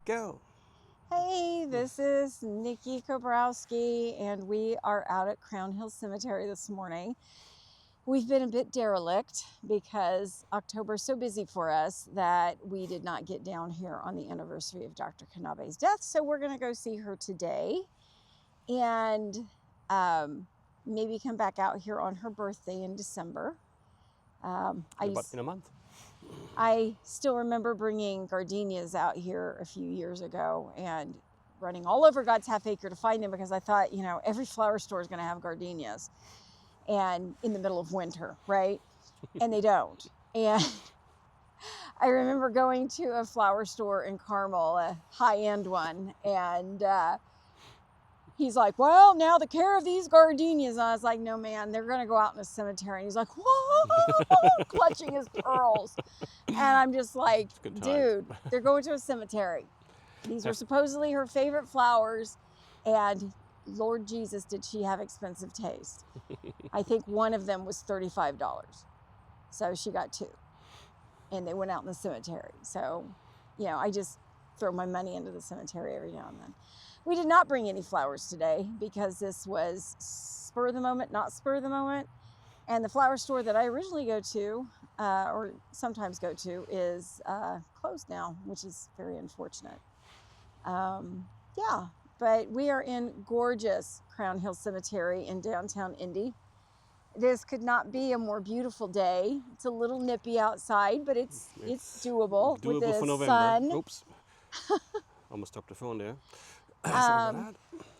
go. Hey, this is Nikki Kobrowski, and we are out at Crown Hill Cemetery this morning. We've been a bit derelict because October's so busy for us that we did not get down here on the anniversary of Dr. Knabe's death, so we're going to go see her today and maybe come back out here on her birthday in December. In a month. I still remember bringing gardenias out here a few years ago and running all over God's half acre to find them because I thought, you know, every flower store is going to have gardenias and in the middle of winter, right? And they don't. And I remember going to a flower store in Carmel, a high-end one, and he's like, well, now the care of these gardenias. And I was like, no, man, they're going to go out in the cemetery. And he's like, whoa, clutching his pearls. And I'm just like, dude, they're going to a cemetery. These were supposedly her favorite flowers. And Lord Jesus, did she have expensive taste. I think one of them was $35. So she got two. And they went out in the cemetery. So, you know, I just throw my money into the cemetery every now and then. We did not bring any flowers today because this was spur of the moment, not spur of the moment. And the flower store that I originally go to, or sometimes go to, is closed now, which is very unfortunate. Yeah, but we are in gorgeous Crown Hill Cemetery in downtown Indy. This could not be a more beautiful day. It's a little nippy outside, but it's doable with the for November. sun. Oops. Almost dropped the phone there.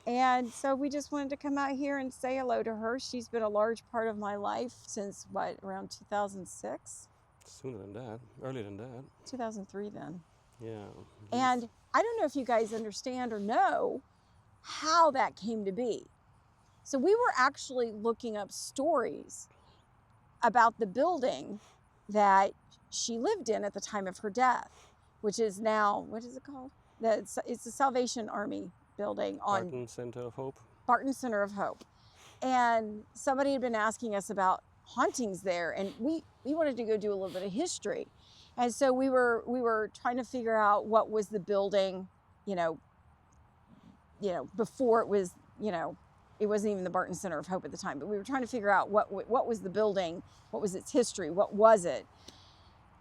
And so we just wanted to come out here and say hello to her. She's been a large part of my life since, what, around 2006? Sooner than that, earlier than that. 2003 then. Yeah. And I don't know if you guys understand or know how that came to be. So we were actually looking up stories about the building that she lived in at the time of her death, which is now, what is it called? It's the Salvation Army building on Barton Center of Hope. Barton Center of Hope. And somebody had been asking us about hauntings there, and we wanted to go do a little bit of history. And so we were trying to figure out what was the building, you know, before it was, you know, it wasn't even the Barton Center of Hope at the time, but we were trying to figure out what was the building, what was its history, what was it?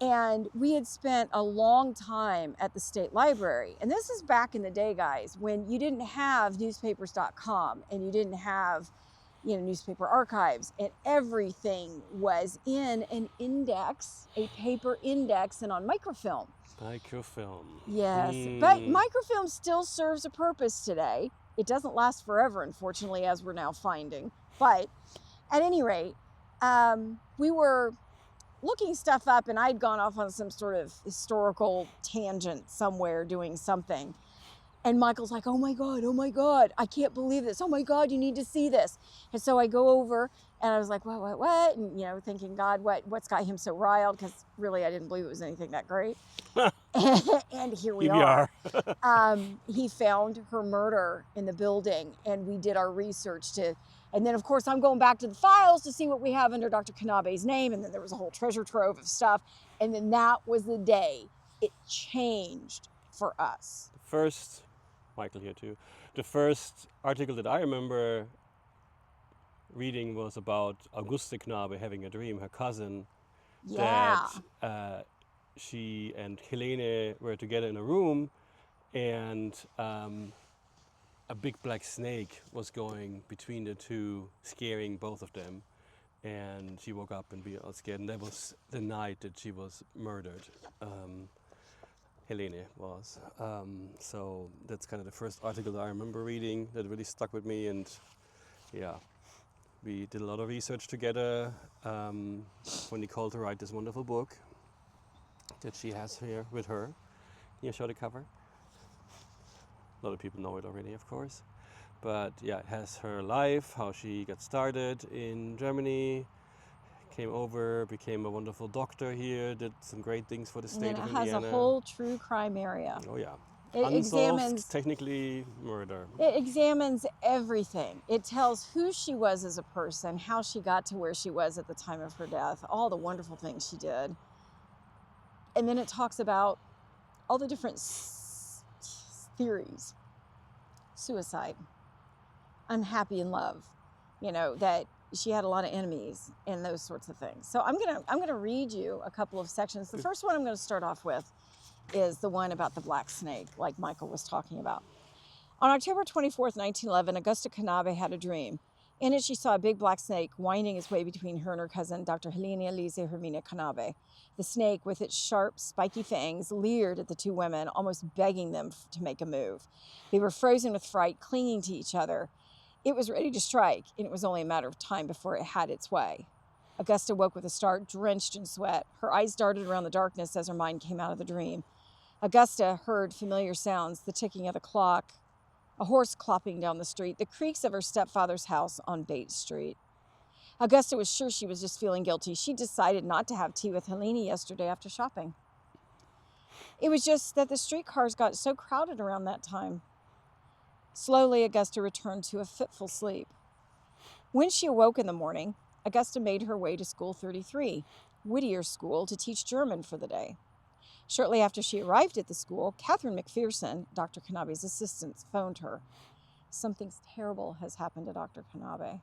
And we had spent a long time at the state library. And this is back in the day, guys, when you didn't have newspapers.com and you didn't have, you know, newspaper archives, and everything was in an index, a paper index, and on microfilm. Microfilm. Yes, but microfilm still serves a purpose today. It doesn't last forever, unfortunately, as we're now finding. But at any rate, we were looking stuff up, and I'd gone off on some sort of historical tangent somewhere doing something. And Michael's like, oh my God, I can't believe this. Oh my God, you need to see this. And so I go over and I was like, what? And, you know, thinking, God, what's got him so riled? Because really, I didn't believe it was anything that great. And here we are. He found her murder in the building, and we did our research and then of course I'm going back to the files to see what we have under Dr. Knabe's name, and then there was a whole treasure trove of stuff, and then that was the day it changed for us. Michael here too, the first article that I remember reading was about Auguste Knabe having a dream, her cousin, that she and Helene were together in a room, and a big black snake was going between the two, scaring both of them. And she woke up and be all scared. And that was the night that she was murdered. Helene was. So that's kind of the first article that I remember reading that really stuck with me. And yeah, we did a lot of research together when Nicole to write this wonderful book that she has here with her. Can you show the cover? A lot of people know it already, of course. But yeah, it has her life, how she got started in Germany, came over, became a wonderful doctor here, did some great things for the state of Indiana. And it has a whole true crime area. Oh yeah. It examines, technically murder. It examines everything. It tells who she was as a person, how she got to where she was at the time of her death, all the wonderful things she did. And then it talks about all the different theories. Suicide, unhappy in love, you know, that she had a lot of enemies and those sorts of things. So I'm gonna read you a couple of sections. The first one I'm gonna start off with is the one about the black snake, like Michael was talking about. On October 24th, 1911, Augusta Knabe had a dream. In it, she saw a big black snake winding its way between her and her cousin, Dr. Helene Hermina Knabe. The snake, with its sharp, spiky fangs, leered at the two women, almost begging them to make a move. They were frozen with fright, clinging to each other. It was ready to strike, and it was only a matter of time before it had its way. Augusta woke with a start, drenched in sweat. Her eyes darted around the darkness as her mind came out of the dream. Augusta heard familiar sounds, the ticking of the clock, a horse clopping down the street, the creaks of her stepfather's house on Bates Street. Augusta was sure she was just feeling guilty. She decided not to have tea with Helene yesterday after shopping. It was just that the streetcars got so crowded around that time. Slowly, Augusta returned to a fitful sleep. When she awoke in the morning, Augusta made her way to School 33, Whittier's school, to teach German for the day. Shortly after she arrived at the school, Catherine McPherson, Dr. Knabe's assistant, phoned her. Something terrible has happened to Dr. Knabe.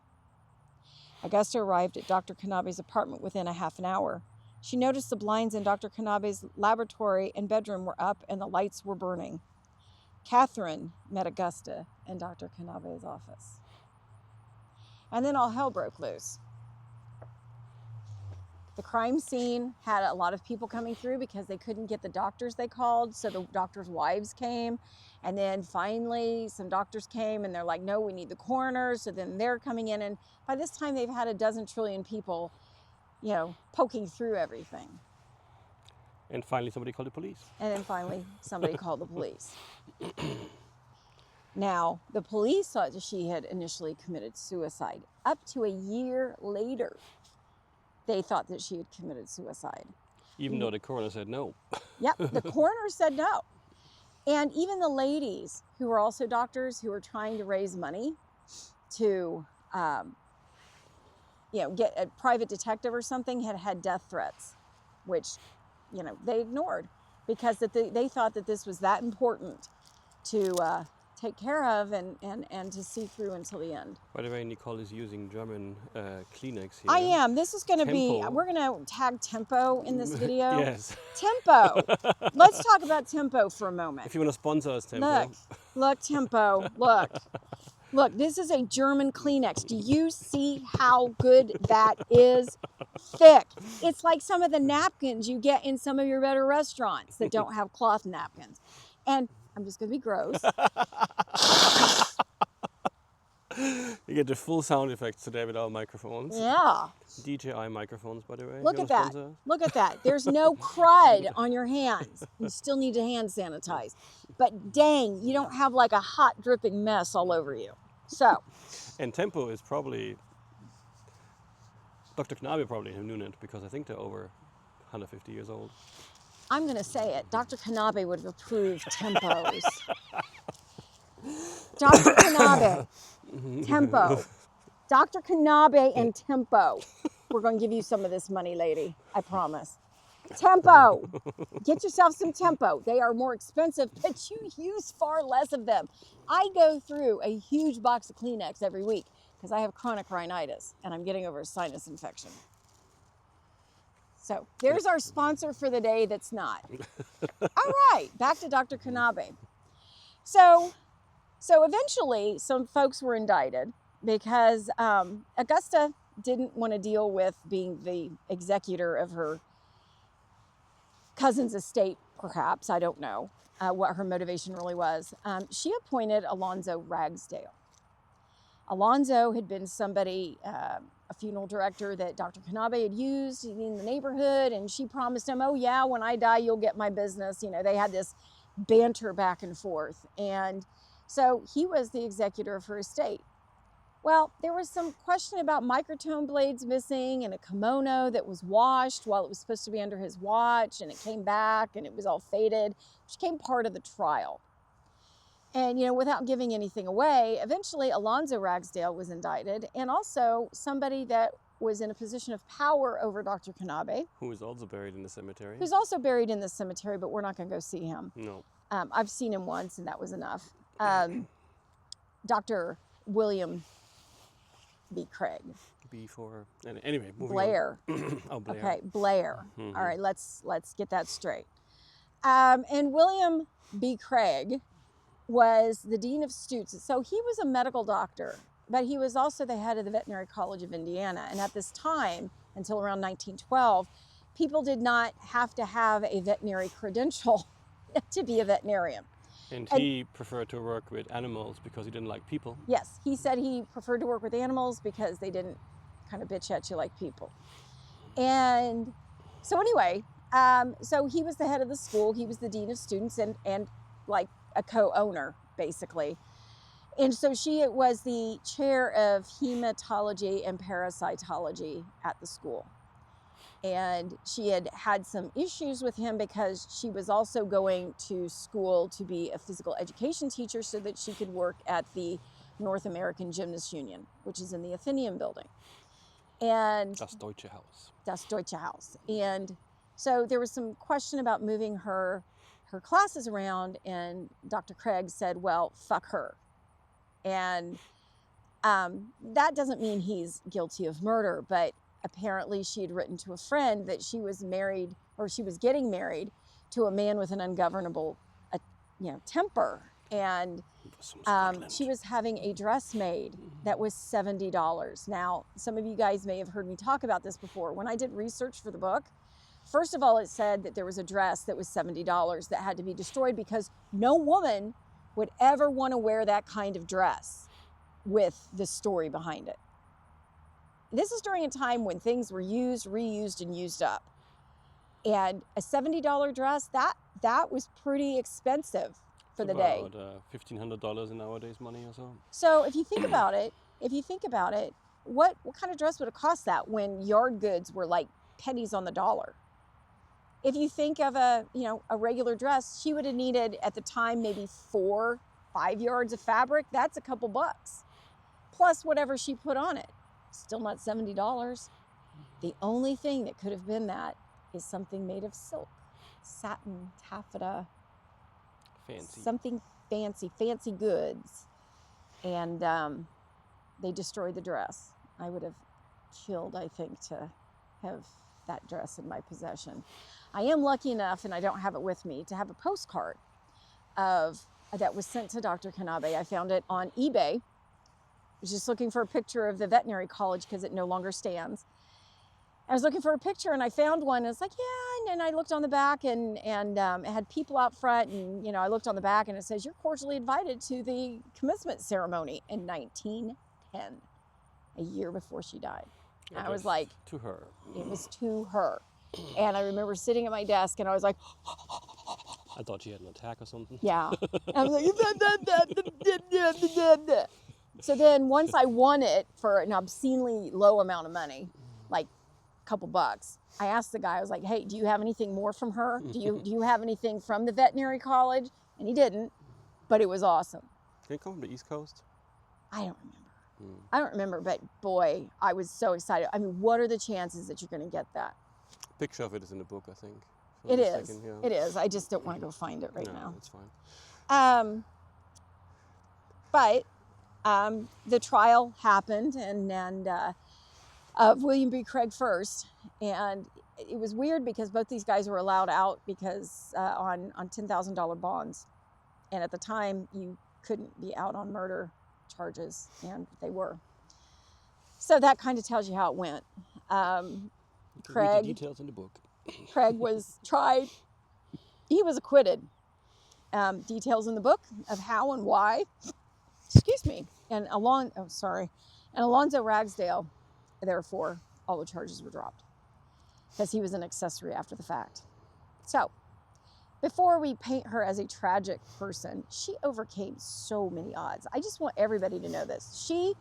Augusta arrived at Dr. Knabe's apartment within a half an hour. She noticed the blinds in Dr. Knabe's laboratory and bedroom were up and the lights were burning. Catherine met Augusta in Dr. Knabe's office. And then all hell broke loose. The crime scene had a lot of people coming through because they couldn't get the doctors they called, so the doctors' wives came. And then finally some doctors came and they're like, no, we need the coroner. So then they're coming in, and by this time they've had a dozen trillion people, you know, poking through everything. And finally somebody called the police. And then finally somebody called the police. Now, the police thought that she had initially committed suicide. Up to a year later, they thought that she had committed suicide. Even though the coroner said no. Yep, the coroner said no. And even the ladies who were also doctors who were trying to raise money to, get a private detective or something had death threats, which, they ignored because they thought that this was that important to take care of and to see through until the end. By the way, Nicole is using German Kleenex here. I am. This is going to be, Tempo. we're going to tag Tempo in this video. Yes. Tempo. Let's talk about Tempo for a moment. If you want to sponsor us, Tempo. Look, Tempo, look. Look, this is a German Kleenex. Do you see how good that is? Thick. It's like some of the napkins you get in some of your better restaurants that don't have cloth napkins. And I'm just going to be gross. You get the full sound effects today with our microphones. Yeah. DJI microphones, by the way. Look at that. Look at that. There's no crud on your hands. You still need to hand sanitize. But dang, you don't have like a hot dripping mess all over you. So. And Tempo is probably, Dr. Knabe probably knew it because I think they're over 150 years old. I'm going to say it. Dr. Knabe would have approved Tempos. Dr. Knabe, Tempo. Dr. Knabe and Tempo. We're going to give you some of this money, lady. I promise. Tempo. Get yourself some Tempo. They are more expensive, but you use far less of them. I go through a huge box of Kleenex every week because I have chronic rhinitis and I'm getting over a sinus infection. So there's our sponsor for the day that's not. All right, back to Dr. Knabe. So eventually some folks were indicted because Augusta didn't want to deal with being the executor of her cousin's estate, perhaps. I don't know what her motivation really was. She appointed Alonzo Ragsdale. Alonzo had been somebody, a funeral director that Dr. Knabe had used in the neighborhood, and she promised him, oh yeah, when I die, you'll get my business. They had this banter back and forth. And so he was the executor of her estate. Well, there was some question about microtome blades missing and a kimono that was washed while it was supposed to be under his watch, and it came back and it was all faded, which became part of the trial. And, without giving anything away, eventually Alonzo Ragsdale was indicted, and also somebody that was in a position of power over Dr. Knabe. Who is also buried in the cemetery. Who's also buried in the cemetery, but we're not going to go see him. No. I've seen him once, and that was enough. Dr. William B. Craig. B for anyway. Moving Blair. on. Oh, Blair. Okay, Blair. Mhm. All right, let's get that straight. And William B. Craig was the dean of students. So he was a medical doctor, but he was also the head of the Veterinary College of Indiana. And at this time, until around 1912, people did not have to have a veterinary credential to be a veterinarian. And he preferred to work with animals because he didn't like people. Yes, he said he preferred to work with animals because they didn't kind of bitch at you like people. And so anyway, so he was the head of the school. He was the dean of students and like a co-owner, basically. And so she was the chair of hematology and parasitology at the school. And she had had some issues with him because she was also going to school to be a physical education teacher so that she could work at the North American Gymnast Union, which is in the Athenaeum building. And Das Deutsche Haus. Das Deutsche Haus. And so there was some question about moving her classes around, and Dr. Craig said, well, fuck her. And that doesn't mean he's guilty of murder, but apparently she had written to a friend that she was married, or she was getting married to a man with an ungovernable, temper. And she was having a dress made that was $70. Now, some of you guys may have heard me talk about this before. When I did research for the book, first of all, it said that there was a dress that was $70 that had to be destroyed because no woman would ever want to wear that kind of dress with the story behind it. This is during a time when things were used, reused, and used up. And a $70 dress, that was pretty expensive for the day. About $1,500 in nowadays money or so. So if you think about it, what kind of dress would have cost that when yard goods were like pennies on the dollar? If you think of a regular dress, she would have needed at the time maybe 4-5 yards of fabric. That's a couple bucks. Plus whatever she put on it. Still not $70. The only thing that could have been that is something made of silk, satin, taffeta, Fancy. something fancy goods. And they destroyed the dress. I would have killed, I think, to have that dress in my possession. I am lucky enough, and I don't have it with me, to have a postcard that was sent to Dr. Knabe. I found it on eBay. I was just looking for a picture of the veterinary college because it no longer stands. I was looking for a picture and I found one. And it's like, yeah, and I looked on the back and it had people out front, and I looked on the back and it says, you're cordially invited to the commencement ceremony in 1910, a year before she died. And I was like, to her. It was to her. And I remember sitting at my desk and I was like, I thought she had an attack or something. yeah. I was like, so then once I won it for an obscenely low amount of money, like a couple bucks, I asked the guy, I was like, hey, do you have anything more from her? Do you have anything from the veterinary college? And he didn't, but it was awesome. Can you come from the East Coast? I don't remember, but boy, I was so excited. I mean, what are the chances that you're going to get that? Picture of it is in the book, I think. It is. It is. I just don't want to go find it right now. It's fine. But the trial happened, and William B. Craig first, and it was weird because both these guys were allowed out because on $10,000 bonds, and at the time you couldn't be out on murder charges, and they were. So that kind of tells you how it went. Craig, read the details in the book. Craig was tried. He was acquitted. Details in the book of how and why. Excuse me. And Alonzo Ragsdale, therefore, all the charges were dropped because he was an accessory after the fact. So, before we paint her as a tragic person, she overcame so many odds. I just want everybody to know this. She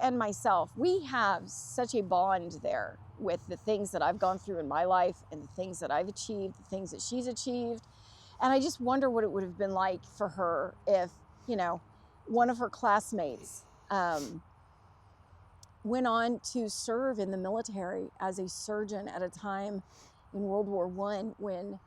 and myself, we have such a bond there with the things that I've gone through in my life and the things that I've achieved, the things that she's achieved. And I just wonder what it would have been like for her if, one of her classmates went on to serve in the military as a surgeon at a time in World War I when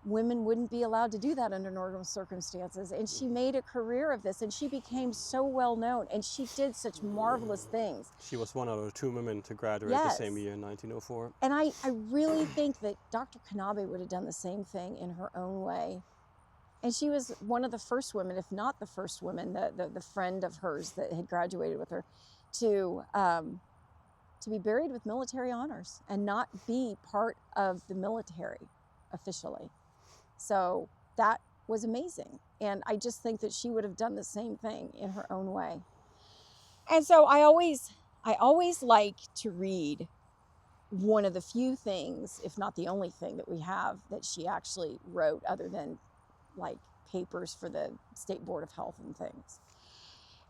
women wouldn't be allowed to do that under normal circumstances. And she made a career of this, and she became so well known, and she did such marvelous things. She was one out of 2 women to graduate Yes. the same year in 1904. And I really think that Dr. Knabe would have done the same thing in her own way. And she was one of the first women, if not the first woman, the friend of hers that had graduated with her, to be buried with military honors and not be part of the military officially. So that was amazing. And I just think that she would have done the same thing in her own way. And so I always like to read one of the few things, if not the only thing that we have that she actually wrote, other than like papers for the State Board of Health and things.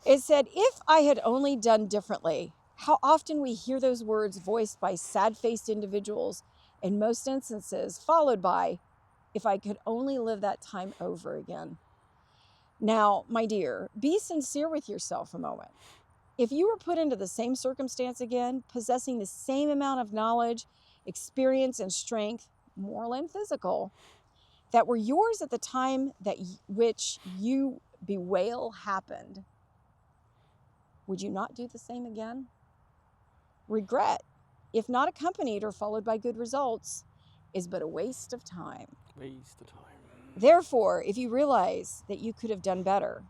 It said, "If I had only done differently." How often we hear those words voiced by sad-faced individuals, in most instances followed by, "If I could only live that time over again." Now, my dear, be sincere with yourself a moment. If you were put into the same circumstance again, possessing the same amount of knowledge, experience, and strength, moral and physical, that were yours at the time that which you bewail happened, would you not do the same again? Regret, if not accompanied or followed by good results, is but a waste of time. Waste of time. Therefore, if you realize that you could have done better,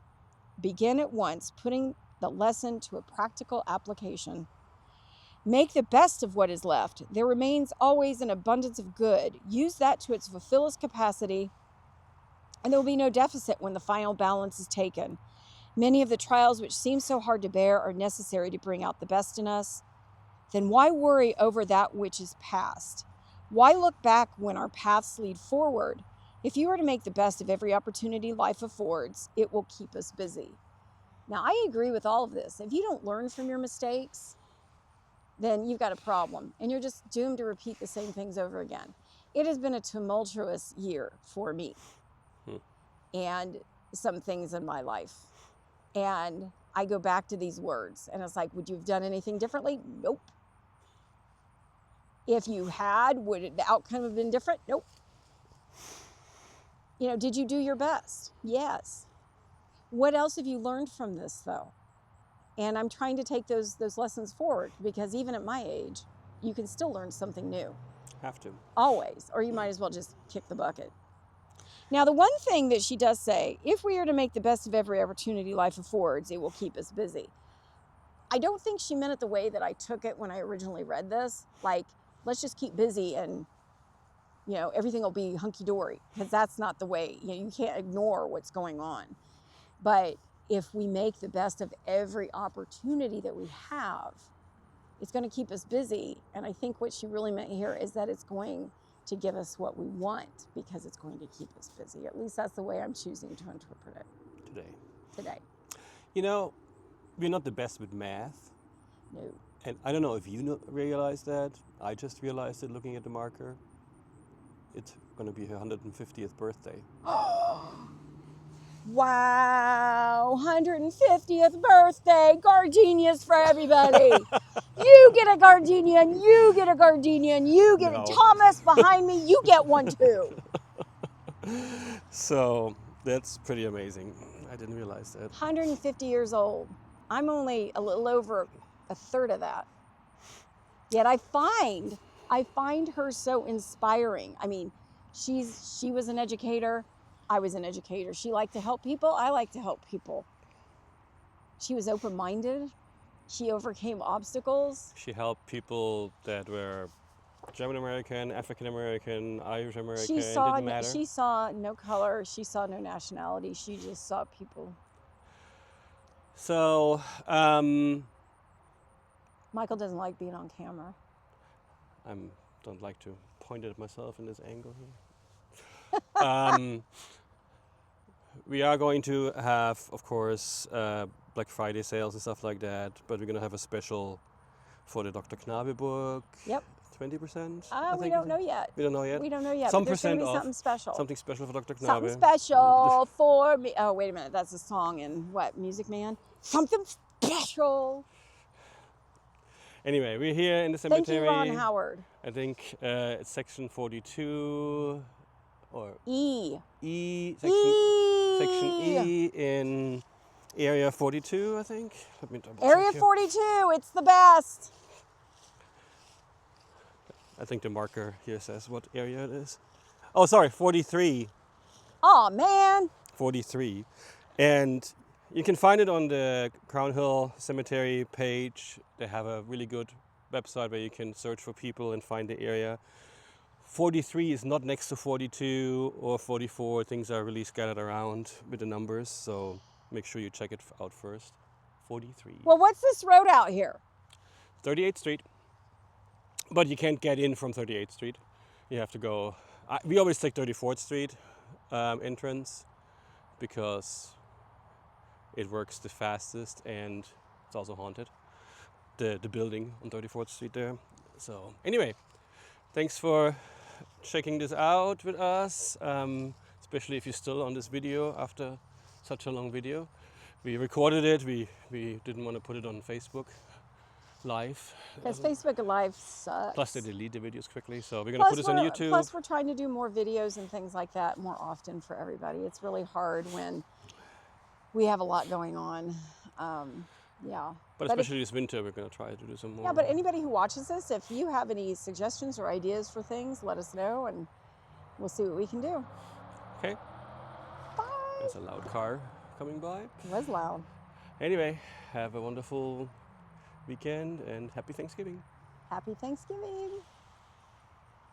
begin at once putting the lesson to a practical application. Make the best of what is left. There remains always an abundance of good. Use that to its fullest capacity, and there will be no deficit when the final balance is taken. Many of the trials which seem so hard to bear are necessary to bring out the best in us. Then why worry over that which is past? Why look back when our paths lead forward? If you are to make the best of every opportunity life affords, it will keep us busy. Now, I agree with all of this. If you don't learn from your mistakes, then you've got a problem, and you're just doomed to repeat the same things over again. It has been a tumultuous year for me and some things in my life. And I go back to these words, and it's like, would you have done anything differently? Nope. If you had, would the outcome have been different? Nope. You know, did you do your best? Yes. What else have you learned from this, though? And I'm trying to take those lessons forward, because even at my age, you can still learn something new. Have to. Always. Or you might as well just kick the bucket. Now, the one thing that she does say, if we are to make the best of every opportunity life affords, it will keep us busy. I don't think she meant it the way that I took it when I originally read this. Like, let's just keep busy and, you know, everything will be hunky-dory, because that's not the way. You know, you can't ignore what's going on. But if we make the best of every opportunity that we have, it's going to keep us busy. And I think what she really meant here is that it's going to give us what we want, because it's going to keep us busy. At least that's the way I'm choosing to interpret it today. You know, we're not the best with math. No. And I don't know if you realize that. I just realized it looking at the marker. It's going to be her 150th birthday. Wow, 150th birthday, gardenias for everybody. You get a gardenia, and you get a gardenia, and you get No. Thomas behind me, you get one too. So that's pretty amazing. I didn't realize that. 150 years old. I'm only a little over a third of that. Yet I find her so inspiring. I mean, she was an educator. I was an educator. She liked to help people. I like to help people. She was open-minded. She overcame obstacles. She helped people that were German American, African American, Irish American. Didn't matter. She saw no color. She saw no nationality. She just saw people. So, Michael doesn't like being on camera. I don't like to point at myself in this angle here. We are going to have, of course, Black Friday sales and stuff like that, but we're going to have a special for the Dr. Knabe book. Yep. 20%? We don't know yet. We don't know yet? We don't know yet. Some but there's going percent to be off. something special. Something special for Dr. Knabe. Something special for me. Oh, wait a minute. That's a song in what? Music Man? Something special. Anyway, we're here in the cemetery. Thank you, Ron Howard. I think it's section 42. or E. E, E. section E in area 42, I think. Let me double Area check here. 42, it's the best. I think the marker here says what area it is. Oh, sorry, 43. Oh man. 43. And you can find it on the Crown Hill Cemetery page. They have a really good website where you can search for people and find the area. 43 is not next to 42 or 44. Things are really scattered around with the numbers, so make sure you check it out first. 43. Well, what's this road out here? 38th Street. But you can't get in from 38th Street. You have to go. We always take 34th Street entrance because it works the fastest and it's also haunted. The building on 34th Street there. So anyway, thanks for checking this out with us, especially if you're still on this video after such a long video. We recorded it. We didn't want to put it on Facebook Live. Because Facebook Live sucks. Plus they delete the videos quickly, so we're going to put this on YouTube. Plus we're trying to do more videos and things like that more often for everybody. It's really hard when we have a lot going on. Yeah. But especially this winter, we're going to try to do some more. Yeah, but anybody who watches this, if you have any suggestions or ideas for things, let us know and we'll see what we can do. Okay. Bye. There's a loud car coming by. It was loud. Anyway, have a wonderful weekend and happy Thanksgiving. Happy Thanksgiving.